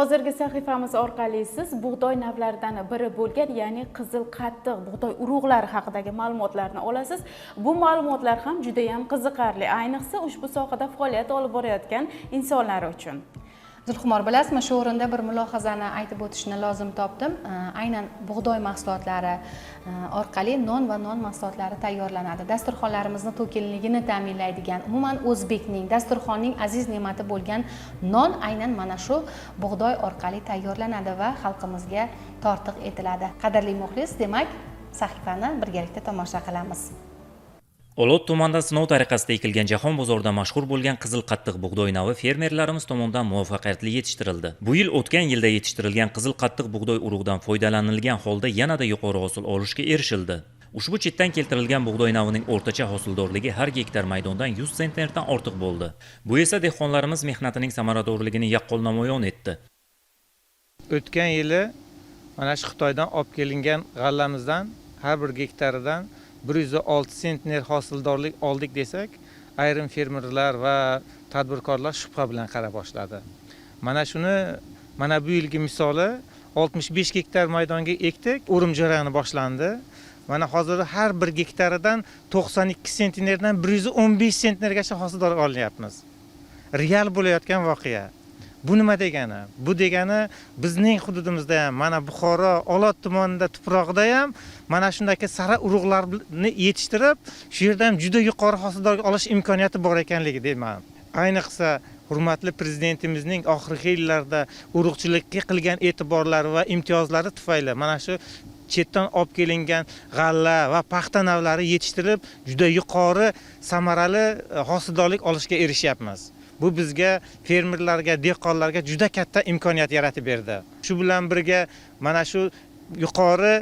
Hozirgi sahifamiz orqali siz bug'doy navlaridan biri bo'lgan, ya'ni qizil qattiq bug'doy urug'lari haqidagi ma'lumotlarni olasiz. Bu ma'lumotlar ham juda ham qiziqarli, ayniqsa ushbu sohada faoliyat olib borayotgan insonlar uchun. Zulxumor, bilasizmi, shu o'rinda bir mulohazani aytib o'tishni lozim topdim. Aynan bug'doy mahsulotlari orqali non va non mahsulotlari tayyorlanadi. Dasturxonlarimizni to'kinligini ta'minlaydigan, umuman o'zbekning, dasturxonning aziz ne'mati bo'lgan non aynan mana shu bug'doy orqali tayyorlanadi va xalqimizga tortiq etiladi. Qadrli muxlis, demak, sahifani birgalikda tomosha qilamiz. Olot tumanida sinov tariqasida ekilgan jahon bozorida mashhur bo'lgan qizil qattiq bug'doy navi fermerlarimiz tomonidan muvaffaqiyatli yetishtirildi. Bu yil o'tgan yilda yetishtirilgan qizil qattiq bug'doy urug'idan foydalanilgan holda yanada yuqori hosil olishga erishildi. Ushbu chetdan keltirilgan bug'doy navining o'rtacha hosildorligi har gektar maydondan 100 sentnerdan ortiq bo'ldi. Bu esa dehqonlarimiz mehnatining samaradorligini yaqqol namoyon etdi. O'tgan yili mana shu Xitoydan olib kelingan g'allamizdan har bir gektaridan 106 sentner hosildorlik oldik desak, ayrim fermerlar va tadbirkorlar shubha bilan qara boshladi. Mana bu yilgi misoli 65 gektar maydonga ekdik, o'rim jarayoni boshlandi. Mana hozir har bir gektaridan 92 sentnerdan 115 sentnergacha hosildorlik olyapmiz. Real bo'layotgan voqea. Bu nima degani? Bu degani bizning hududimizda ham, mana Buxoro, Olot tumanida tuprog'ida ham mana shundagi sara urug'larni yetishtirib, shu yerda ham juda yuqori hosildorlik olish imkoniyati bor ekanligi deyman. Ayniqsa hurmatli prezidentimizning oxirgi yillarda urug'chilikka qilgan e'tiborlari va imtiyozlari tufayli mana shu chetdan olib kelingan g'alla va paxta navlari yetishtirib, juda yuqori samarali hosildorlik olishga erishyapmiz. Bu bizga, fermerlarga, dehqonlarga juda katta imkoniyat yaratib berdi. Shu bilan birga mana shu yuqori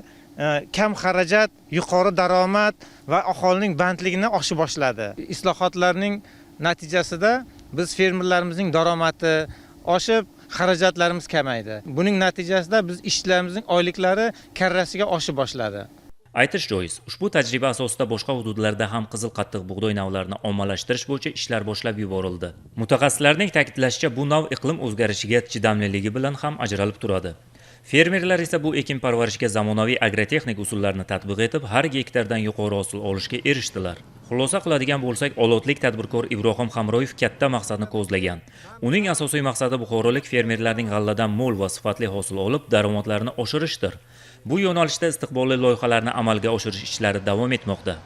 kam xarajat, yuqori daromad va aholining bandligini oshib boshladi. Islohotlarning natijasida biz fermerlarimizning daromati oshib, xarajatlarimiz kamaydi. Buning natijasida biz ishchilarimizning oyliklari karrasiga oshib boshladi. Aytish joiz, ushbu tajriba asosida boshqa hududlarda ham qizil qattiq bug'doy navlarini ommalashtirish bo'yicha ishlar boshlab yuborildi. Mutaxassislarning ta'kidlashicha, bu nav iqlim o'zgarishiga chidamliligi bilan ham ajralib turadi. Fermerlar esa bu ekin parvarishga zamonaviy agrotexnik usullarni tatbiq etib, har gektardan yuqori hosil olishga erishdilar. Xulosa qiladigan bo'lsak, olotlik tadbirkor Ibrohim Hamroyev katta maqsadni ko'zlagan. Uning asosiy maqsadi buxorolik fermerlarning g'alladan mo'l va sifatli hosil olib, daromadlarini oshirishdir. Bu yo'nalishda istiqbolli loyihalarni amalga oshirish ishlari davom etmoqda.